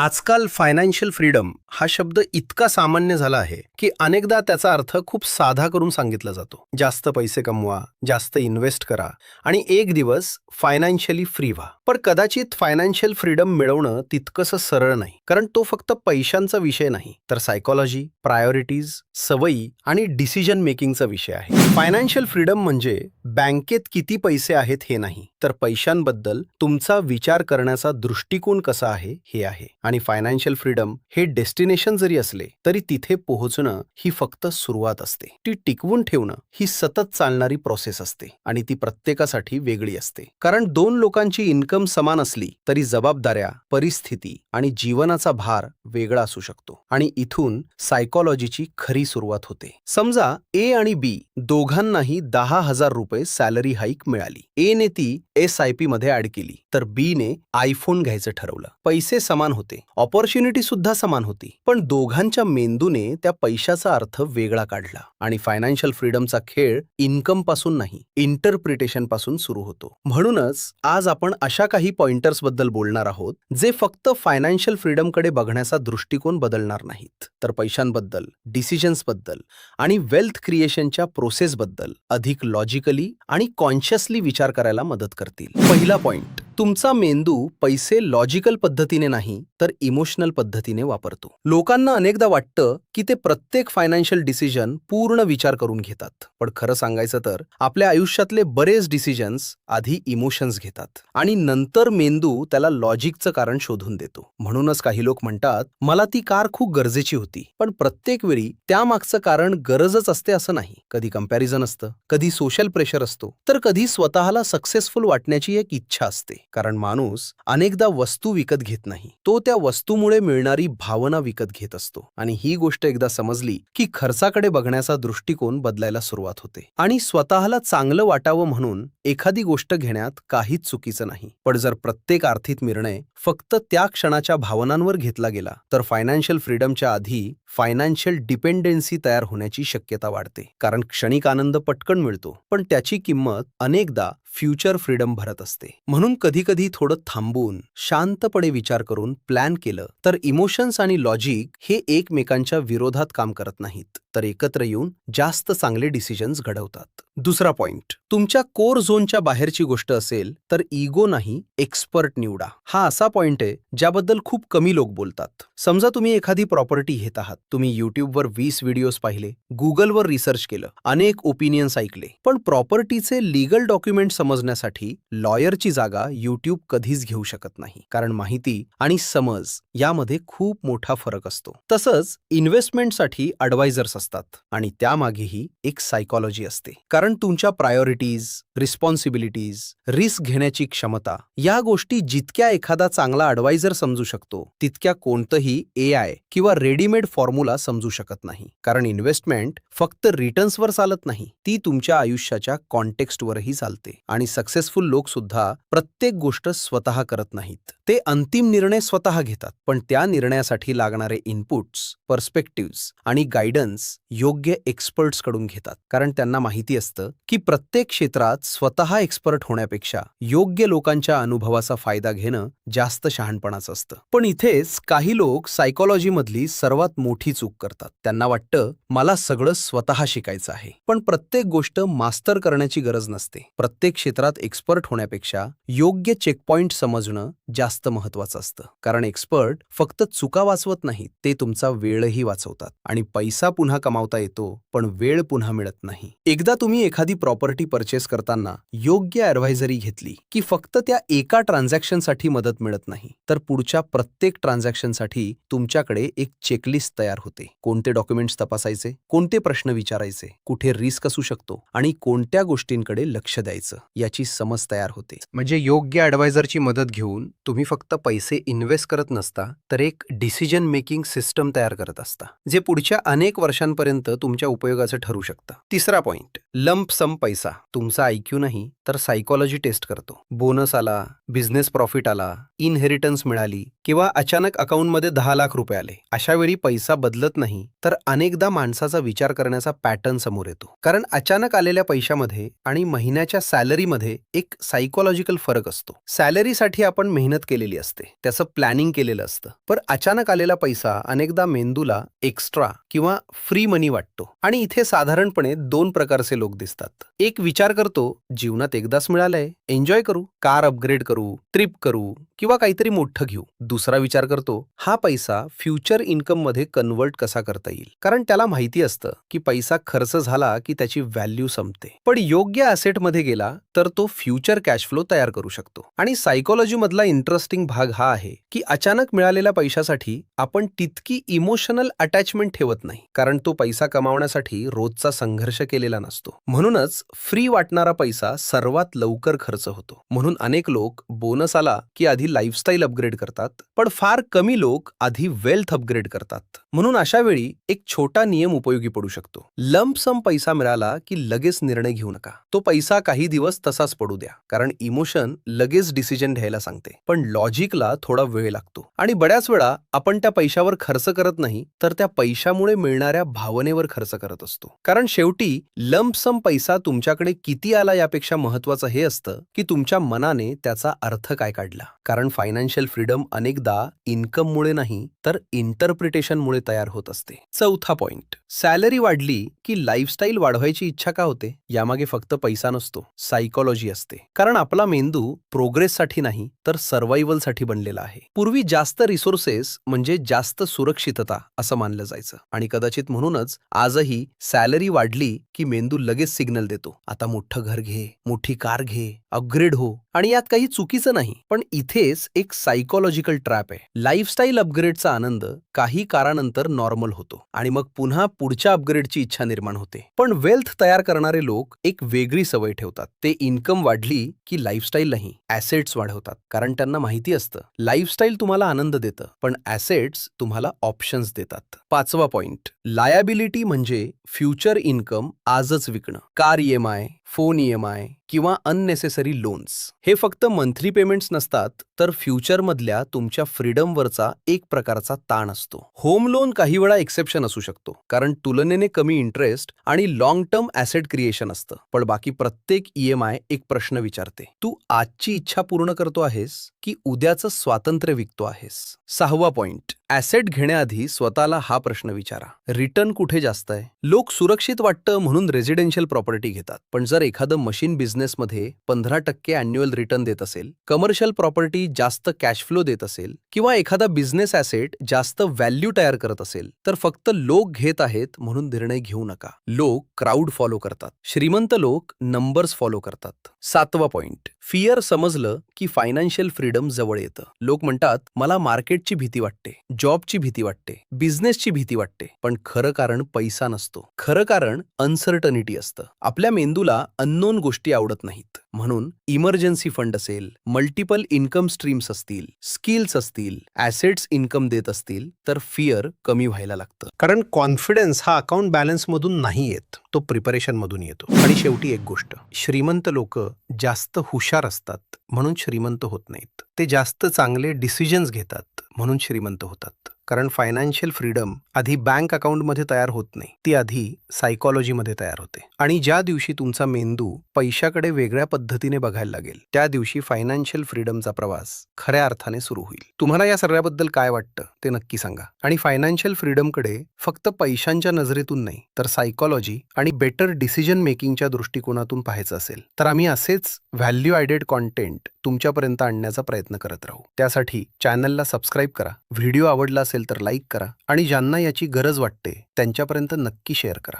आजकाल financial freedom हा शब्द इतका सामान्य झाला आहे की अनेकदा त्याचा अर्थ खूप साधा करून सांगितला जातो. जास्त पैसे कमवा, जास्त इन्व्हेस्ट करा आणि एक दिवस फायनान्शियली फ्री व्हा. पण कदाचित फायनान्शियल फ्रीडम मिळवणं तितकंसं सरळ नाही, कारण तो फक्त पैशांचा विषय नाही, तर सायकोलॉजी, प्रायोरिटीज, सवयी आणि डिसिजन मेकिंगचा विषय आहे. फायनान्शियल फ्रीडम म्हणजे बँकेत किती पैसे आहेत हे नाही, तर पैशांबद्दल तुमचा विचार करण्याचा दृष्टिकोन कसा आहे हे आहे. आणि फायनान्शियल फ्रीडम हे डेस्टिनेशन जरी असले तरी तिथे पोहोचणं ही फक्त सुरुवात असते. ती टिकवून ठेवणं ही सतत चालणारी प्रोसेस असते आणि ती प्रत्येकासाठी वेगळी असते. कारण दोन लोकांची इन्कम समान असली तरी जबाबदाऱ्या, परिस्थिती आणि जीवनाचा भार वेगळा असू शकतो. आणि इथून सायकोलॉजीची खरी सुरुवात होते. समजा ए आणि बी दोघांनाही 10,000 रुपये सॅलरी हाईक मिळाली. ए ने ती SIP मध्ये ऍड केली, तर बी ने आयफोन घ्यायचं ठरवलं. पैसे समान होते, ऑपॉर्च्युनिटी सुद्धा समान होती, पण दोघांच्या मेंदूने त्या पैशाचा अर्थ वेगळा काढला. आणि फायनान्शियल फ्रीडमचा खेळ इन्कम पासून नाही, इंटरप्रिटेशन पासून सुरू होतो. म्हणूनच आज आपण अशा काही पॉइंटर्स बद्दल बोलणार आहोत जे फक्त फायनान्शियल फ्रीडमकडे बघण्याचा दृष्टिकोन बदलणार नाहीत, तर पैशांबद्दल, डिसिजन्स बद्दल आणि वेल्थ क्रिएशनच्या प्रोसेस बद्दल अधिक लॉजिकली आणि कॉन्शियसली विचार करायला मदत करतील. पहिला पॉइंट, तुमचा मेंदू पैसे लॉजिकल पद्धतीने नाही तर इमोशनल पद्धतीने वापरतो. लोकांना अनेकदा वाटतं की ते प्रत्येक फायनान्शियल डिसिजन पूर्ण विचार करून घेतात, पण खरं सांगायचं तर आपल्या आयुष्यातले बरेच डिसिजन्स आधी इमोशन्स घेतात आणि नंतर मेंदू त्याला लॉजिकचं कारण शोधून देतो. म्हणूनच काही लोक म्हणतात, मला ती कार खूप गरजेची होती, पण प्रत्येक वेळी त्यामागचं कारण गरजच असते असं नाही. कधी कंपॅरिझन असतं, कधी सोशल प्रेशर असतो, तर कधी स्वतःला सक्सेसफुल वाटण्याची एक इच्छा असते. कारण माणूस अनेकदा वस्तू विकत घेत नाही, तो त्या वस्तूमुळे मिळणारी भावना विकत घेत असतो. आणि ही गोष्ट एकदा समजली की खर्चाकडे बघण्याचा दृष्टिकोन बदलायला सुरुवात होते. आणि स्वतःला चांगलं वाटावं म्हणून एखादी गोष्ट घेण्यात काहीच चुकीचं नाही, पण जर प्रत्येक आर्थिक निर्णय फक्त त्या क्षणाच्या भावनांवर घेतला गेला तर फायनान्शियल फ्रीडमच्या आधी फायनान्शियल डिपेंडन्सी तयार होण्याची शक्यता वाढते. कारण क्षणिक आनंद पटकन मिळतो, पण त्याची किंमत अनेकदा फ्युचर फ्रीडम भरत असते. म्हणून कधी कधी थोडं थांबून शांतपणे विचार करून प्लॅन केलं तर इमोशन्स आणि लॉजिक हे एकमेकांच्या विरोधात काम करत नाहीत, तर एकत्र येऊन जास्त चांगले डिसिजन्स घडवतात. दुसरा पॉइंट, तुमच्या कोर झोनच्या बाहेरची गोष्ट असेल तर इगो नाही, एक्सपर्ट निवडा. हा असा पॉइंट आहे ज्याबद्दल खूप कमी लोक बोलतात. समजा तुम्ही एखादी प्रॉपर्टी घेत आहात, तुम्ही युट्यूबवर 20 व्हिडिओज पाहिले, गुगलवर रिसर्च केलं, अनेक ओपिनियन्स ऐकले, पण प्रॉपर्टीचे लीगल डॉक्युमेंट समजण्यासाठी लॉयरची जागा युट्यूब कधीच घेऊ शकत नाही, कारण माहिती आणि समज यामध्ये खूप मोठा फरक असतो. तसंच इन्व्हेस्टमेंटसाठी ॲडवायझर्स असतात आणि त्यामागेही एक सायकोलॉजी असते. कारण तुमच्या प्रायोरिटीज, रिस्पॉन्सिबिलिटीज, रिस्क घेण्याची क्षमता या गोष्टी जितक्या एखादा चांगला ॲडवायझर समजू शकतो, तितक्या कोणतंही AI किंवा रेडीमेड फॉर्म्युला समजू शकत नाही. कारण इन्व्हेस्टमेंट फक्त रिटर्न्सवर चालत नाही, ती तुमच्या आयुष्याच्या कॉन्टेक्स्टवरही चालते. आणि सक्सेसफुल लोक सुद्धा प्रत्येक गोष्ट स्वतः करत नाहीत, ते अंतिम निर्णय स्वतः घेतात, पण त्या निर्णयासाठी लागणारे इनपुट्स, पर्स्पेक्टिव्हज आणि गायडन्स योग्य एक्सपर्ट्स कडून घेतात. कारण त्यांना माहिती असतं की प्रत्येक क्षेत्रात स्वतः एक्सपर्ट होण्यापेक्षा योग्य लोकांच्या अनुभवाचा फायदा घेणं जास्त शहाणपणाचं असतं. पण इथेच काही लोक सायकोलॉजी मधली सर्वात मोठी चूक करतात. त्यांना वाटतं, मला सगळं स्वतः शिकायचं आहे, पण प्रत्येक गोष्ट मास्टर करण्याची गरज नसते. प्रत्येक क्षेत्रात एक्सपर्ट होण्यापेक्षा योग्य चेकपॉइंट समजणं जास्त महत्वाचं असतं. कारण एक्सपर्ट फक्त चुका वाचवत नाहीत, ते तुमचा वेळही वाचवतात. आणि पैसा पुन्हा कमावता येतो, पण वेळ पुन्हा मिळत नाही. एकदा तुम्ही एखादी प्रॉपर्टी परचेस करताना योग्य ॲडव्हायझरी घेतली की फक्त त्या एका ट्रान्झॅक्शनसाठी मदत मिळत नाही, तर पुढच्या प्रत्येक ट्रान्झॅक्शनसाठी तुमच्याकडे एक चेकलिस्ट तयार होते. कोणते डॉक्युमेंट्स तपासायचे, कोणते प्रश्न विचारायचे, कुठे रिस्क असू शकतो आणि कोणत्या गोष्टींकडे लक्ष द्यायचं याची समज तयार होते. म्हणजे योग्य ॲडवायझरची मदत घेऊन तुम्ही फक्त पैसे इन्व्हेस्ट करत नसता, तर एक डिसिजन मेकिंग सिस्टम तयार करत असता, जे पुढच्या अनेक वर्षांपर्यंत तुमच्या उपयोगाचं ठरू शकतं. तिसरा पॉइंट, लंप सम पैसा तुमचा IQ नाही तर सायकोलॉजी टेस्ट करतो. बोनस आला, बिझनेस प्रॉफिट आला, इनहेरिटन्स मिळाली किंवा अचानक अकाउंटमध्ये 10 लाख रुपये आले, अशा वेळी पैसा बदलत नाही, तर अनेकदा माणसाचा विचार करण्याचा पॅटर्न समोर येतो. कारण अचानक आलेल्या पैशामध्ये आणि महिन्याच्या सॅलरीमध्ये एक सायकोलॉजिकल फरक असतो. सॅलरीसाठी आपण मेहनत केलेली असते, त्याचं प्लॅनिंग केलेलं असतं, पण अचानक आलेला पैसा अनेकदा मेंदूला एक्स्ट्रा किंवा फ्री मनी वाटतो. आणि इथे साधारणपणे 2 प्रकारचे लोक दिसतात. एक विचार करतो, जीवनात एकदाच मिळालंय, एन्जॉय करू, कार अपग्रेड करू, ट्रिप करू किंवा काहीतरी मोठं घेऊ. दुसरा विचार करतो, हा पैसा फ्युचर इन्कम मध्ये कन्व्हर्ट कसा करता येईल, कारण त्याला माहिती असतं की पैसा खर्च झाला की त्याची व्हॅल्यू संपते, पण योग्य ॲसेटमध्ये गेला तर तो फ्युचर कॅश फ्लो तयार करू शकतो. आणि सायकोलॉजी मधला इंटरेस्टिंग भाग हा आहे की अचानक मिळालेल्या पैशासाठी आपण तितकी इमोशनल अटॅचमेंट ठेवत नाही, कारण तो पैसा कमावण्यासाठी रोजचा संघर्ष केलेला नसतो. म्हणूनच फ्री वाटणारा पैसा सर्वात लवकर खर्च होतो. म्हणून अनेक लोक बोनस आला की आधी लाईफस्टाईल अपग्रेड करतात, पण फार कमी लोक आधी वेल्थ अपग्रेड करतात. म्हणून अशा वेळी एक छोटा नियम उपयोगी पडू शकतो. लंप सम पैसा मिळाला की लगेच निर्णय घेऊ नका. तो पैसा काही दिवस तसाच पडू द्या, कारण इमोशन लगेच डिसिजन घ्यायला सांगते, पण लॉजिकला थोडा वेळ लागतो. आणि बऱ्याच वेळा आपण त्या पैशावर खर्च करत नाही, तर त्या पैशामुळे मिळणाऱ्या भावनेवर खर्च करत असतो. कारण शेवटी लंप सम पैसा तुमच्याकडे किती आला यापेक्षा महत्वाचं हे असतं की तुमच्या मनाने त्याचा अर्थ काय काढला. कारण फायनान्शियल फ्रीडम अनेकदा इन्कममुळे नाही, तर इंटरप्रिटेशनमुळे तयार होत असते. चौथा पॉइंट, सॅलरी वाढली की लाईफस्टाईल वाढवायची इच्छा का होते? यामागे फक्त पैसा नसतो, सायकोलॉजी असते. कारण आपला मेंदू प्रोग्रेससाठी नाही, तर सर्व्हायव्हलसाठी बनलेला आहे. पूर्वी जास्त रिसोर्सेस म्हणजे जास्त सुरक्षितता असं मानलं जायचं, आणि कदाचित म्हणूनच आजही सॅलरी वाढली की मेंदू लगेच सिग्नल देतो, आता मोठं घर घे, मोठी कार घे, अपग्रेड हो. आणि यात काही चुकीचं नाही, पण इथेच एक सायकोलॉजिकल ट्रॅप आहे. लाईफस्टाईल अपग्रेडचा आनंद काही काळानंतर नॉर्मल होतो आणि मग पुन्हा पुढच्या अपग्रेडची इच्छा निर्माण होते. पण वेल्थ तयार करणारे लोक एक वेगळी सवय ठेवतात. ते इन्कम वाढली की लाईफस्टाईल नाही, ॲसेट्स वाढवतात. कारण त्यांना माहिती असतं लाईफस्टाईल तुम्हाला आनंद देतं, पण ॲसेट्स तुम्हाला ऑप्शन्स देतात. पाचवा पॉइंट, लायबिलिटी म्हणजे फ्युचर इन्कम आजच विकणं. कार EMI, फोन EMI किंवा अननेसेसरी लोन्स हे फक्त मंथली पेमेंट्स नसतात, तर फ्युचरमधल्या तुमच्या फ्रीडमवरचा एक प्रकारचा ताण असतो. होम लोन काही वेळा एक्सेप्शन असू शकतो, कारण तुलनेने कमी इंटरेस्ट आणि लॉंग टर्म ॲसेट क्रिएशन असतं, पण बाकी प्रत्येक EMI एक प्रश्न विचारते, तू आजची इच्छा पूर्ण करतो आहेस की उद्याचं स्वातंत्र्य विकतो आहेस? सहावा पॉइंट, ॲसेट घेण्याआधी स्वतःला हा प्रश्न विचारा, रिटर्न कुठे जास्त आहे? लोक सुरक्षित वाटतं म्हणून रेसिडेन्शियल प्रॉपर्टी घेतात, पण जर एखादं मशीन बिझनेसमध्ये 15% अॅन्युअल रिटर्न देत असेल, कमर्शियल प्रॉपर्टी जास्त कॅश फ्लो देत असेल किंवा एखादा बिझनेस ॲसेट जास्त व्हॅल्यू तयार करत असेल, तर फक्त लोक घेत आहेत म्हणून निर्णय घेऊ नका. लोक क्राऊड फॉलो करतात, श्रीमंत लोक नंबर्स फॉलो करतात. सातवा पॉइंट, फिअर समजलं की फायनान्शियल फ्रीडम जवळ येतं. लोक म्हणतात मला मार्केटची भीती वाटते, जॉबची भीती वाटते, बिझनेसची भीती वाटते, पण खरं कारण पैसा नसतो. खरं कारण अनसर्टनिटी असतं. आपल्या मेंदूला अननोन गोष्टी आवडत नाहीत. म्हणून इमर्जन्सी फंड असेल, मल्टिपल इन्कम स्ट्रीम्स असतील, स्किल्स असतील, ॲसेट्स इन्कम देत असतील, तर फिअर कमी व्हायला लागतं. कारण कॉन्फिडन्स हा अकाउंट बॅलन्स मधून नाही येत, तो प्रिपरेशन मधून येतो. आणि शेवटी एक गोष्ट, श्रीमंत लोक जास्त हुशार असतात म्हणून श्रीमंत होत नाहीत. ते जास्त चांगले डिसिजन्स घेतात म्हणून श्रीमंत होतात. कारण फायनान्शियल फ्रीडम आधी बँक अकाउंटमध्ये तयार होत नाही, ती आधी सायकोलॉजीमध्ये तयार होते. आणि ज्या दिवशी तुमचा मेंदू पैशाकडे वेगळ्या पद्धतीने बघायला लागेल, त्या दिवशी फायनान्शियल फ्रीडमचा प्रवास खऱ्या अर्थाने सुरू होईल. तुम्हाला या सगळ्याबद्दल काय वाटतं ते नक्की सांगा. आणि फायनान्शियल फ्रीडमकडे फक्त पैशांच्या नजरेतून नाही, तर सायकोलॉजी आणि बेटर डिसिजन मेकिंगच्या दृष्टिकोनातून पाहायचं असेल, तर आम्ही असेच व्हॅल्यू ॲडेड कॉन्टेंट तुमच्यापर्यंत आणण्याचा प्रयत्न करत राहू. त्यासाठी चॅनलला सबस्क्राईब करा, व्हिडिओ आवडला असेल तर लाईक करा, आणि ज्यांना याची गरज वाटते त्यांच्यापर्यंत नक्की शेअर करा.